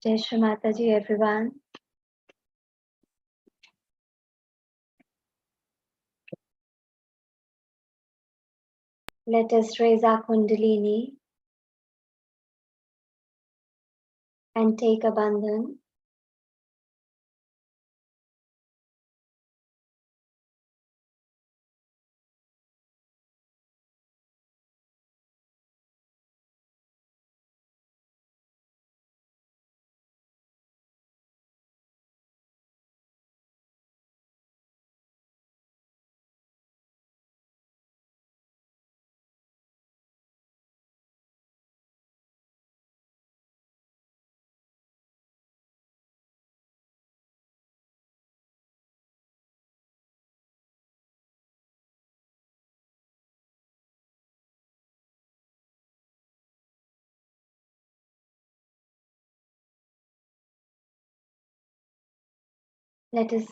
Shri Mataji, everyone. Let us raise our Kundalini and take a bandhan. Let us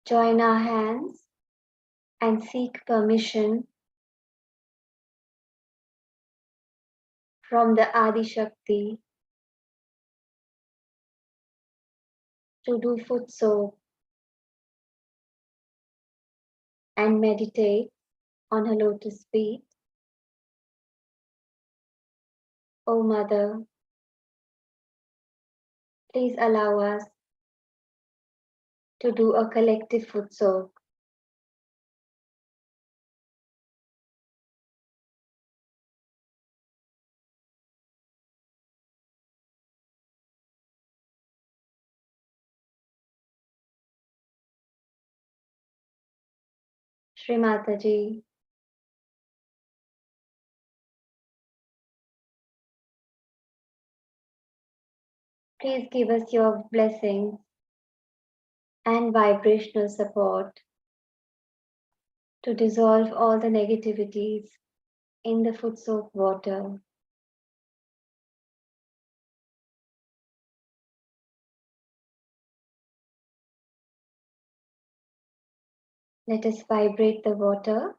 join our hands and seek permission from the Adi Shakti to do foot soak and meditate on her lotus feet. O Mother, please allow us to do a collective foot soak. Shri Mataji, please give us your blessings and vibrational support to dissolve all the negativities in the foot soak water. Let us vibrate the water.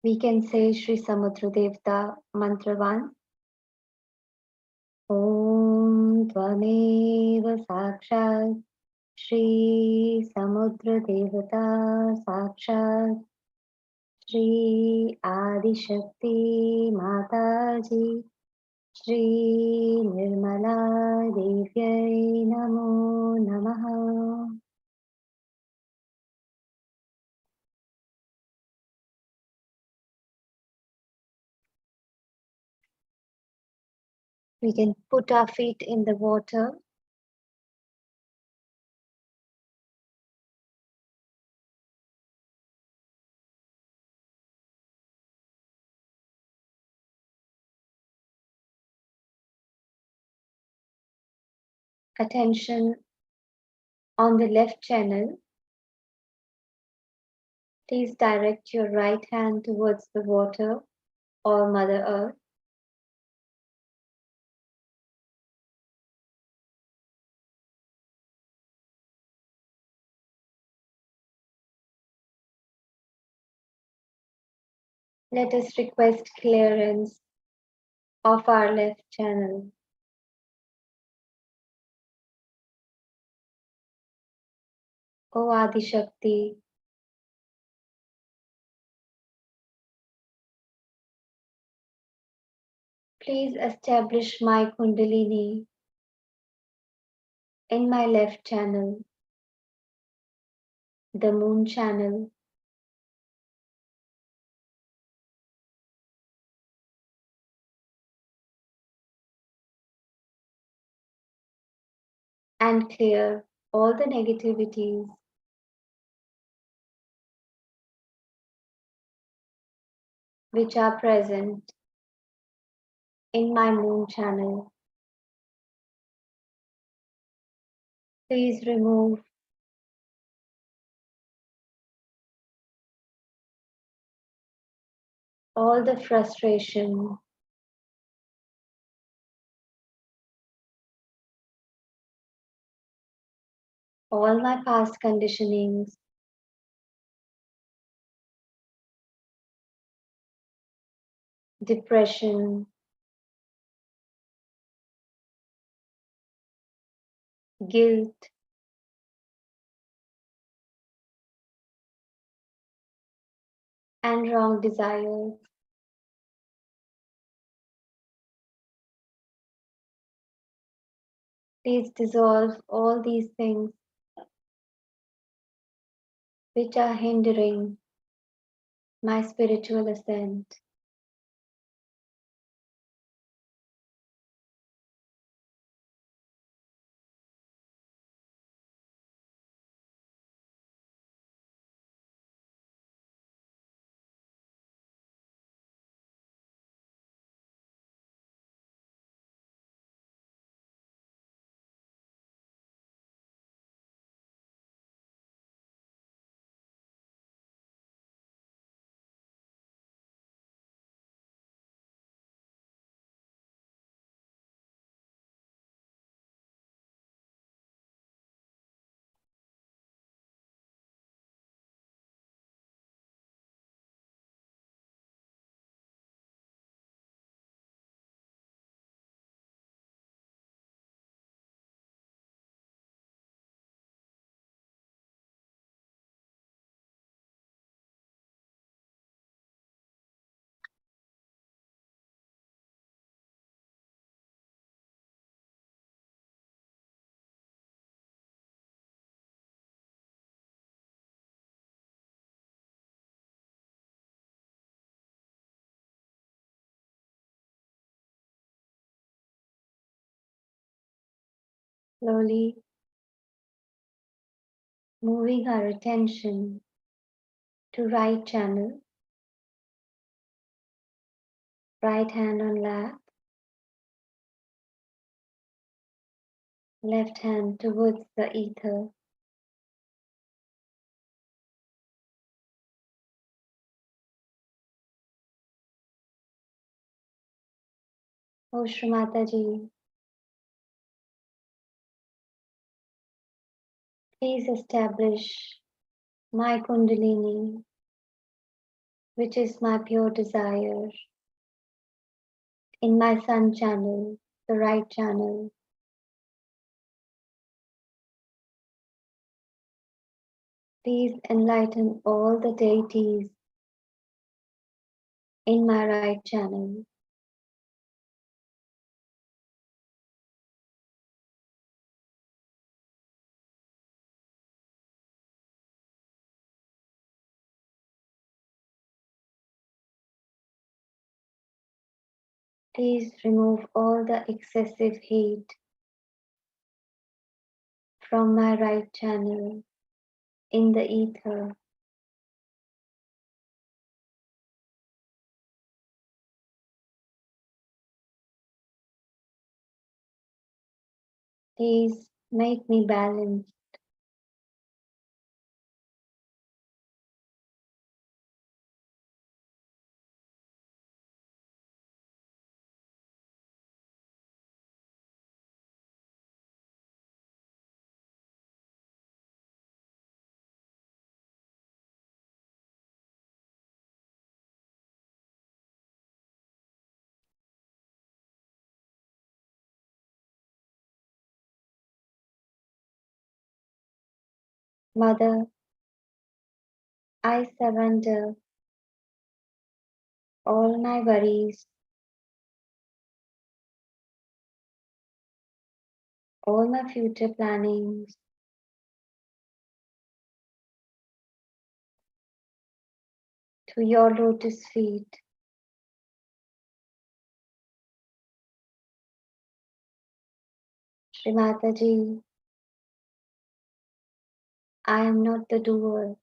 We can say Shri Samudra Devta Mantra 1. Om Tvameva Sakshat Shri Samudra Devata Sakshat Shri Adi Shakti Mataji Shri Nirmala Devyai Namo Namaha. We can put our feet in the water. Attention on the left channel. Please direct your right hand towards the water or Mother Earth. Let us request clearance of our left channel. O Adi Shakti, please establish my Kundalini in my left channel, the moon channel. And clear all the negativities which are present in my moon channel. Please remove all the frustration, all my past conditionings, depression, guilt, and wrong desires. Please dissolve all these things which are hindering my spiritual ascent. Slowly moving our attention to right channel, right hand on lap, left hand towards the ether. Oh Shri Mataji, please establish my Kundalini, which is my pure desire, in my sun channel, the right channel. Please enlighten all the deities in my right channel. Please remove all the excessive heat from my right channel in the ether. Please make me balanced. Mother, I surrender all my worries, all my future plannings to your lotus feet. Shri Mataji, I am not the doer.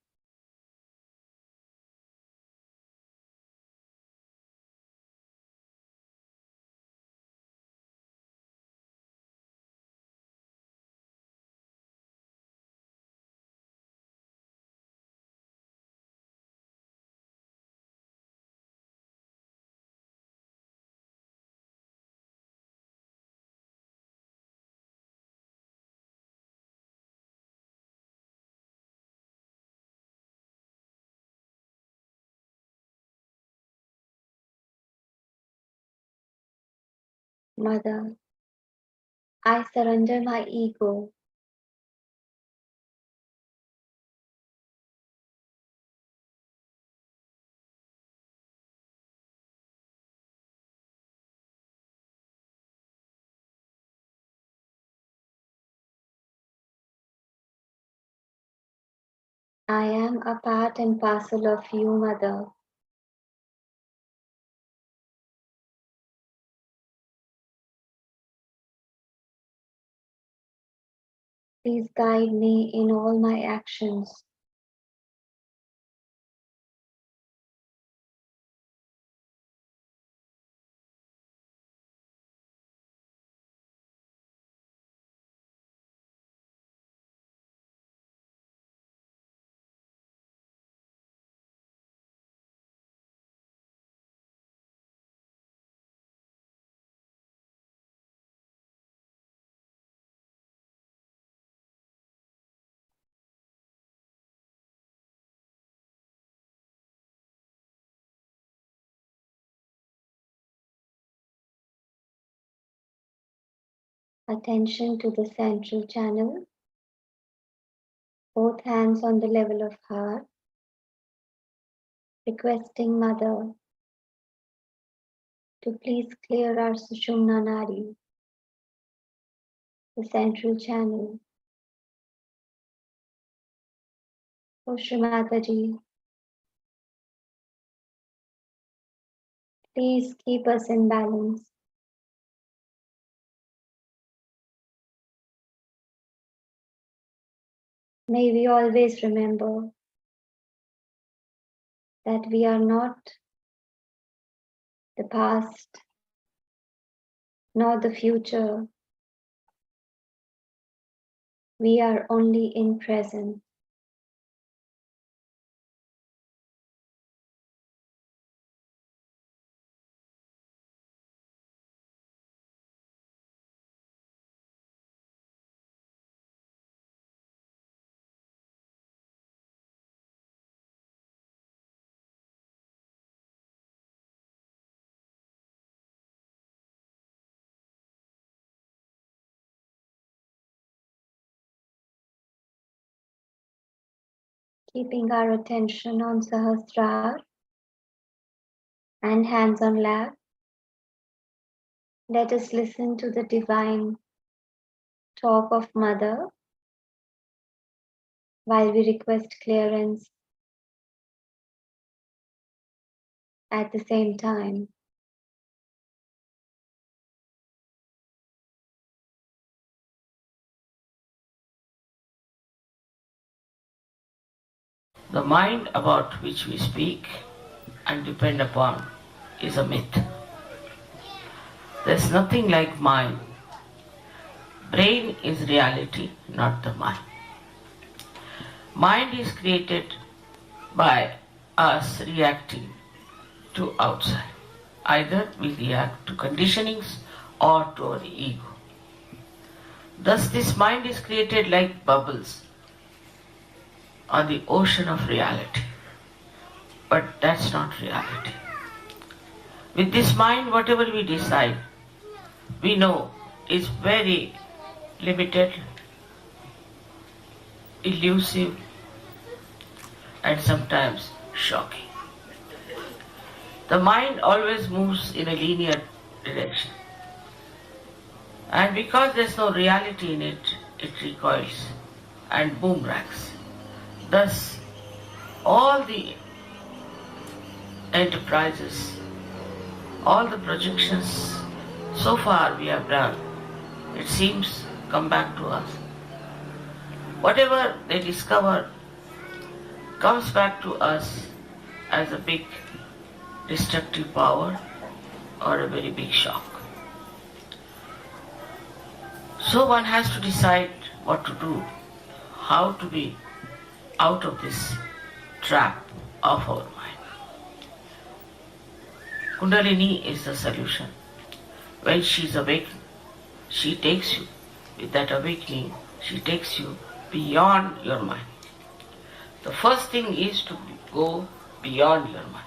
Mother, I surrender my ego, I am a part and parcel of you, Mother. Please guide me in all my actions. Attention to the central channel, both hands on the level of heart, requesting Mother to please clear our Sushumna Nadi, the central channel. Oh Shri Mataji, please keep us in balance. May we always remember that we are not the past nor the future. We are only in present. Keeping our attention on Sahasrara and hands on lap, let us listen to the divine talk of Mother while we request clearance at the same time. The mind about which we speak and depend upon is a myth. There's nothing like mind. Brain is reality, not the mind. Mind is created by us reacting to outside. Either we react to conditionings or to our ego. Thus this mind is created like bubbles on the ocean of reality. But that's not reality. With this mind, whatever we decide, we know is very limited, elusive, and sometimes shocking. The mind always moves in a linear direction. And because there's no reality in it, it recoils and boomerangs. Thus, all the enterprises, all the projections so far we have done, it seems come back to us. Whatever they discover comes back to us as a big destructive power or a very big shock. So one has to decide what to do, how to be out of this trap of our mind. Kundalini is the solution. When she is awakened, she takes you, with that awakening, she takes you beyond your mind. The first thing is to go beyond your mind.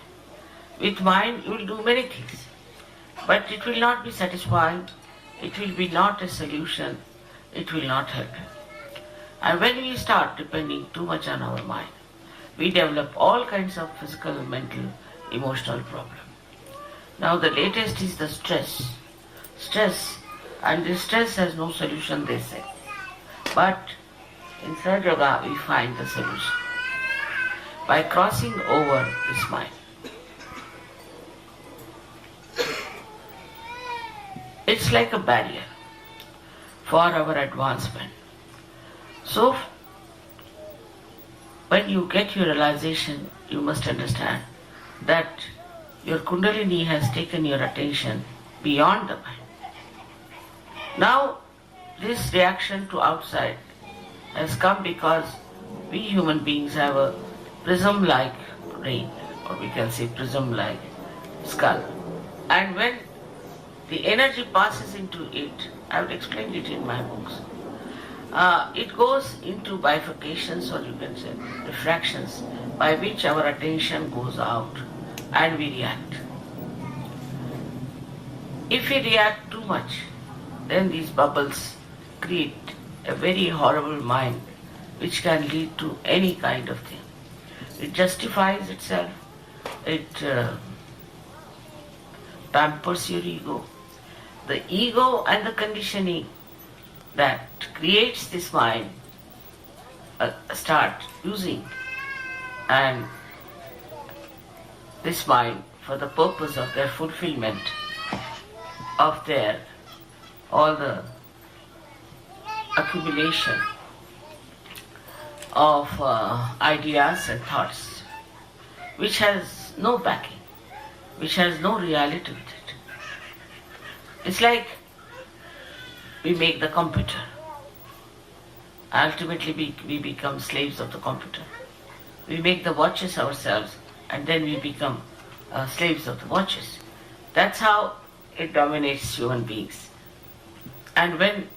With mind you will do many things, but it will not be satisfying, it will be not a solution, it will not help you. And when we start depending too much on our mind, we develop all kinds of physical, mental, emotional problems. Now the latest is the stress. And this stress has no solution, they say. But in Sahaja Yoga we find the solution. by crossing over this mind. It's like a barrier for our advancement. So, when you get your realization, you must understand that your Kundalini has taken your attention beyond the mind. Now, this reaction to outside has come because we human beings have a prism-like brain, or we can say prism-like skull. And when the energy passes into it, I have explained it in my books, it goes into bifurcations, or you can say refractions, by which our attention goes out and we react. If we react too much, then these bubbles create a very horrible mind which can lead to any kind of thing. It justifies itself, it pampers your ego. The ego and the conditioning that creates this mind start using and this mind for the purpose of their fulfillment of their all the accumulation of ideas and thoughts which has no backing, which has no reality with it. It's like we make the computer. Ultimately we become slaves of the computer. We make the watches ourselves and then we become slaves of the watches. That's how it dominates human beings. And when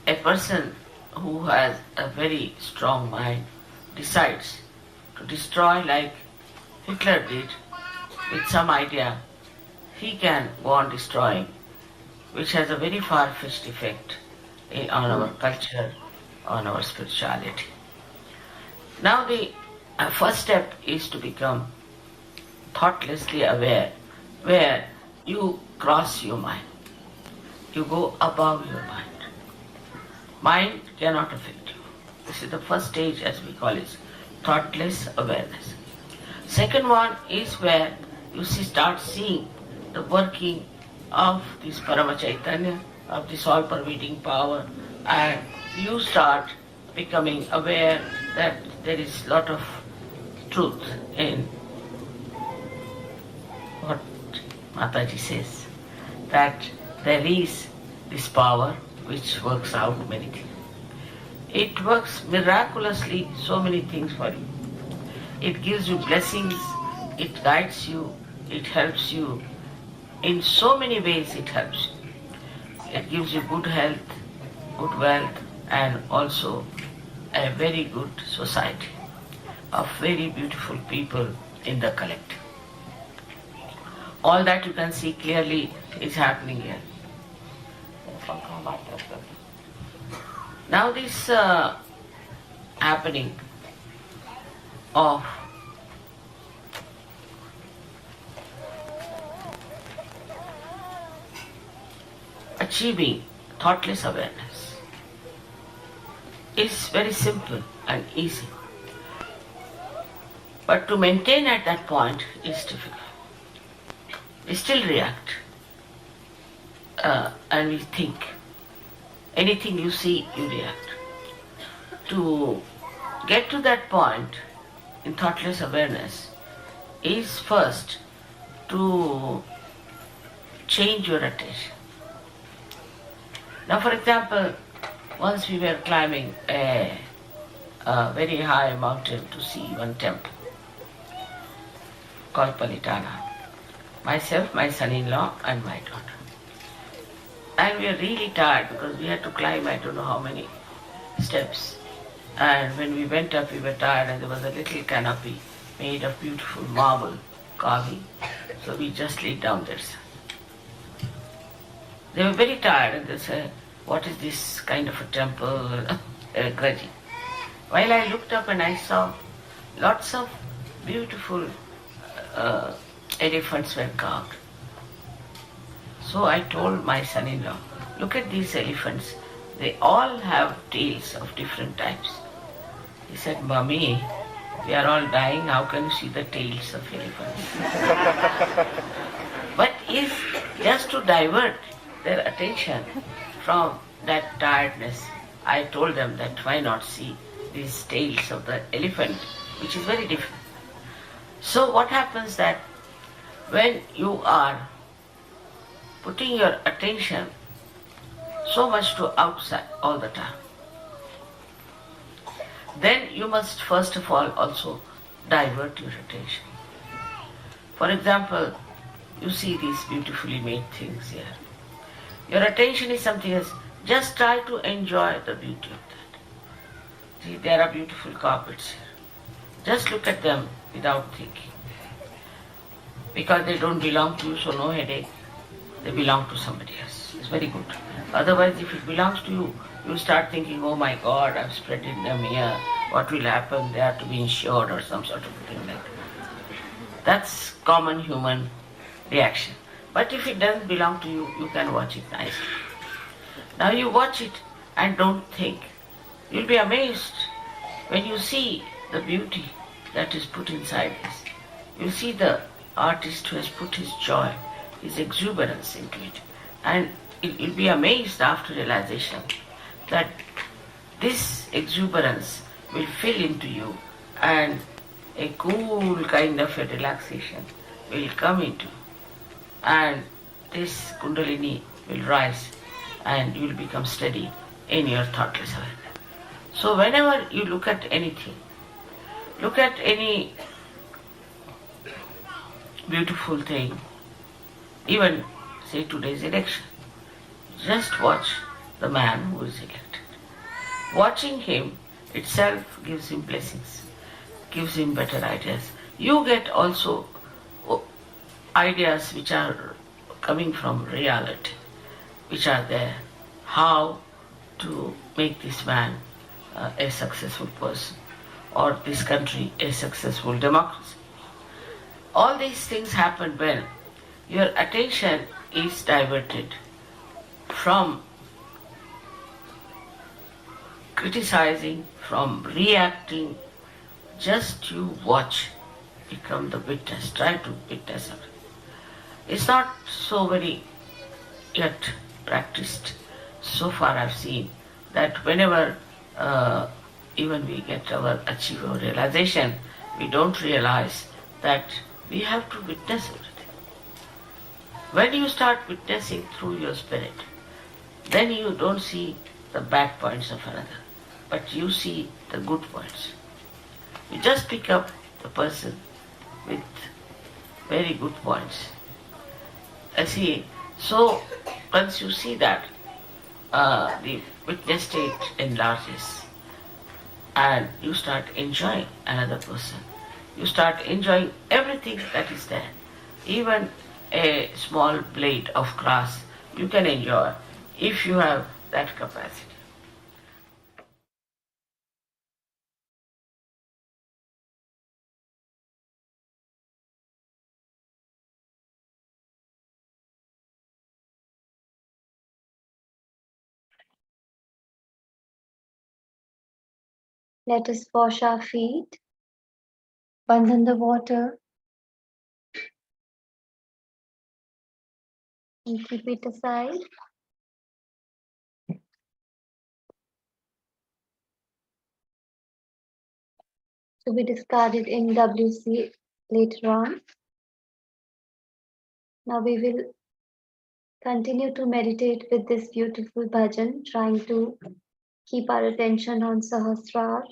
a person who has a very strong mind decides to destroy like Hitler did with some idea, he can go on destroying, which has a very far-fetched effect on our culture, on our spirituality. Now the first step is to become thoughtlessly aware, where you cross your mind. You go above your mind. Mind cannot affect you. This is the first stage, as we call it, thoughtless awareness. Second one is where you start seeing the working of this Parama Chaitanya, of this all-pervading power, and you start becoming aware that there is a lot of truth in what Mataji says, that there is this power which works out many things. It works miraculously so many things for you. It gives you blessings, it guides you, it helps you. In so many ways it helps you. It gives you good health, good wealth, and also a very good society of very beautiful people in the collective. All that you can see clearly is happening here. Now this happening of achieving thoughtless awareness is very simple and easy. But to maintain at that point is difficult. We still react and we think. Anything you see, you react. To get to that point in thoughtless awareness is first to change your attention. Now, for example, once we were climbing a very high mountain to see one temple called Palitana. Myself, my son-in-law, and my daughter. And we were really tired because we had to climb I don't know how many steps. And when we went up, we were tired, and there was a little canopy made of beautiful marble carving. So we just laid down there. They were very tired, and they said, "What is this kind of a temple?" They were grudging. While I looked up and I saw lots of beautiful elephants were carved. So I told my son-in-law, "Look at these elephants. They all have tails of different types." He said, "Mommy, We are all dying, how can you see the tails of elephants? But if just to divert their attention from that tiredness, I told them that why not see these tails of the elephant, which is very different. So what happens that when you are putting your attention so much to outside all the time, then you must first of all also divert your attention. For example, you see these beautifully made things here. Your attention is something else. Just try to enjoy the beauty of that. See, there are beautiful carpets here. Just look at them without thinking. Because they don't belong to you, so no headache. They belong to somebody else. It's very good. Otherwise, if it belongs to you, you start thinking, oh my God, I've spreaded them here. What will happen? They have to be insured or some sort of thing like that. That's common human reaction. But if it doesn't belong to you, you can watch it nicely. Now you watch it and don't think. You'll be amazed when you see the beauty that is put inside this. You see the artist who has put his joy, his exuberance into it. And you'll be amazed after realization that this exuberance will fill into you and a cool kind of a relaxation will come into you. And this Kundalini will rise and you will become steady in your thoughtless awareness. So whenever you look at anything, look at any beautiful thing, even say today's election, just watch the man who is elected. Watching him itself gives him blessings, gives him better ideas. You get also ideas which are coming from reality, which are there. How to make this man a successful person, or this country a successful democracy. All these things happen when your attention is diverted from criticizing, from reacting. Just you watch, become the witness, try to witness it. It's not so very yet practiced. So far I've seen that whenever even we get achieve our realization, we don't realize that we have to witness everything. When you start witnessing through your spirit, then you don't see the bad points of another, but you see the good points. You just pick up the person with very good points. See, so once you see that, the witness state enlarges and you start enjoying another person. You start enjoying everything that is there. Even a small blade of grass you can enjoy if you have that capacity. Let us wash our feet, once in the water, and keep it aside. To be discarded in WC later on. Now we will continue to meditate with this beautiful bhajan, trying to keep our attention on Sahasrara.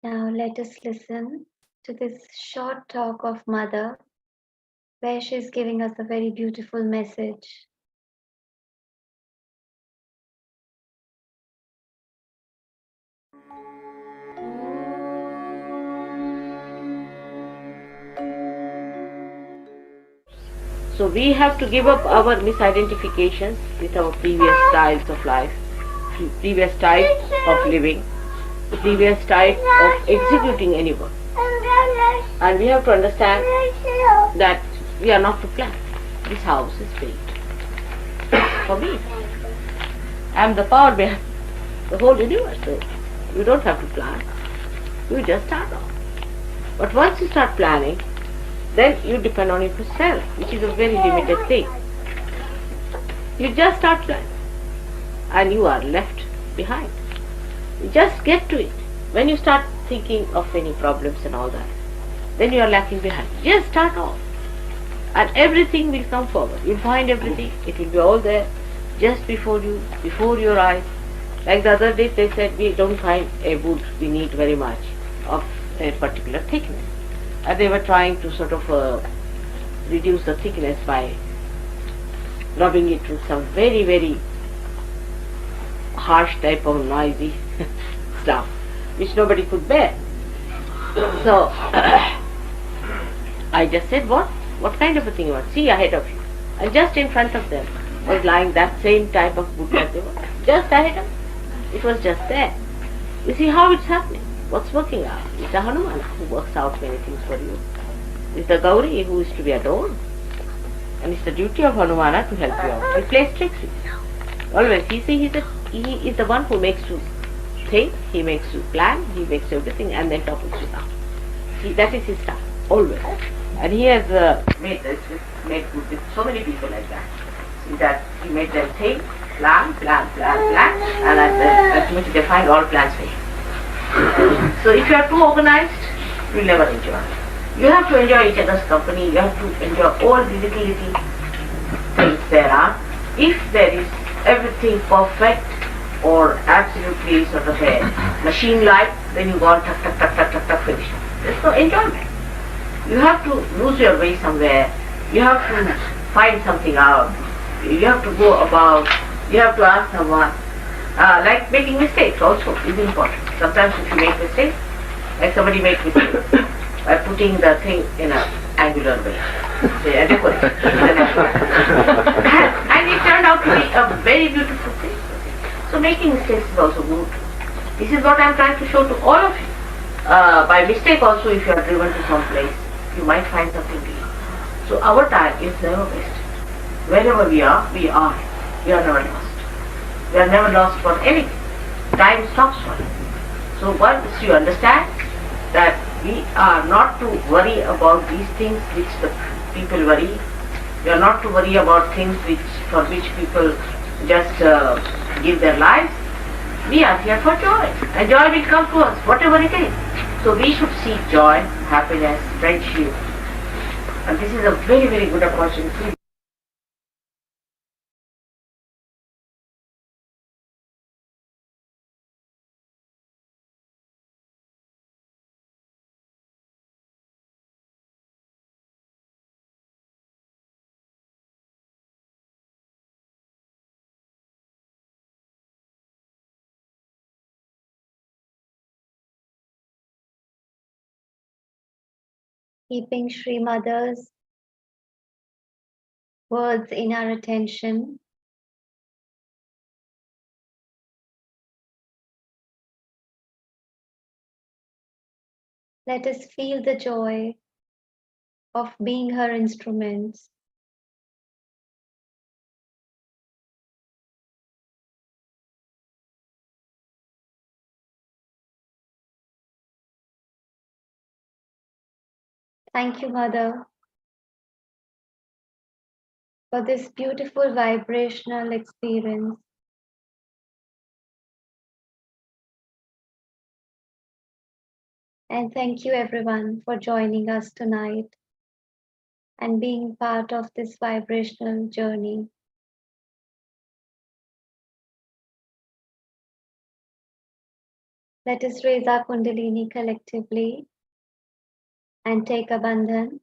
Now let us listen to this short talk of Mother, where she is giving us a very beautiful message. So we have to give up our misidentifications with our previous styles of life, previous types of living, previous type of executing any work. And we have to understand that we are not to plan. This house is built for me. I am the power behind the whole universe. So you don't have to plan. You just start off. But once you start planning, then you depend on yourself, which is a very limited thing. You just start planning and you are left behind. You just get to it. When you start thinking of any problems and all that, then you are lacking behind. Just start off and everything will come forward. You'll find everything. It will be all there just before you, before your eyes. Like the other day they said we don't find a wood we need very much of a particular thickness. And they were trying to sort of reduce the thickness by rubbing it with some very, very harsh type of noisy stuff, which nobody could bear. So I just said, what kind of a thing you want? See ahead of you. And just in front of them was lying that same type of wood that they were. Just ahead of them. It was just there. You see how it's happening. What's working out? It's a Hanuman who works out many things for you. It's the Gauri who is to be adored. And it's the duty of Hanumana to help you out. He plays tricks with you. Always. He is the one who makes you think, he makes you plan, he makes everything and then topples you down. That is his style. Always. And he has made good with so many people like that. See that he made them think, plan, and ultimately they find all plans fail. So if you are too organized, you will never enjoy. You have to enjoy each other's company, you have to enjoy all the little things there are. If there is everything perfect or absolutely sort of a machine-like, then you go on tuck, finish. There's no enjoyment. You have to lose your way somewhere, you have to find something out, you have to go about, you have to ask someone. Like making mistakes also is important. Sometimes if you make mistakes, like somebody made mistakes by putting the thing in an angular way, say a decoration, and it turned out to be a very beautiful thing. So making mistakes is also good. This is what I am trying to show to all of you. By mistake also, if you are driven to some place, you might find something new. So our time is never wasted. Wherever we are never lost. We are never lost for anything. time stops for you. So once you understand that we are not to worry about these things which the people worry, we are not to worry about things for which people just give their lives. We are here for joy, and joy will come to us, whatever it is. So we should seek joy, happiness, friendship, and this is a very, very good opportunity. Keeping Shri Mother's words in our attention, let us feel the joy of being her instruments. Thank you, Mother, for this beautiful vibrational experience. And thank you, everyone, for joining us tonight and being part of this vibrational journey. Let us raise our Kundalini collectively and take a bandhan.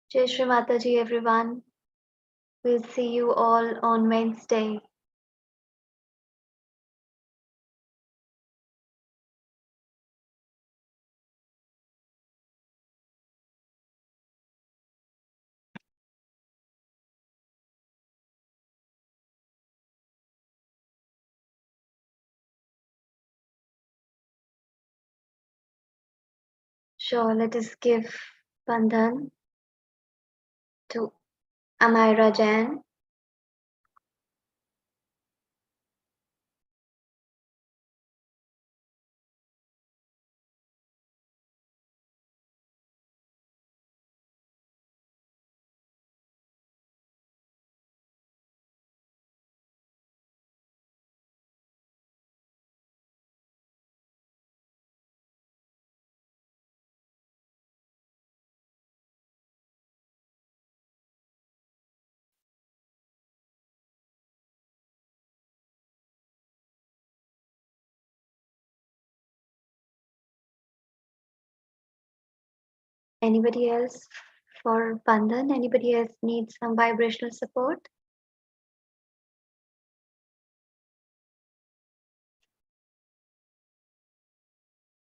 Jai Shri Mataji, everyone. We'll see you all on Wednesday. Sure, let us give bandhan to Amira Jain. Anybody else for bandhan? Anybody else needs some vibrational support?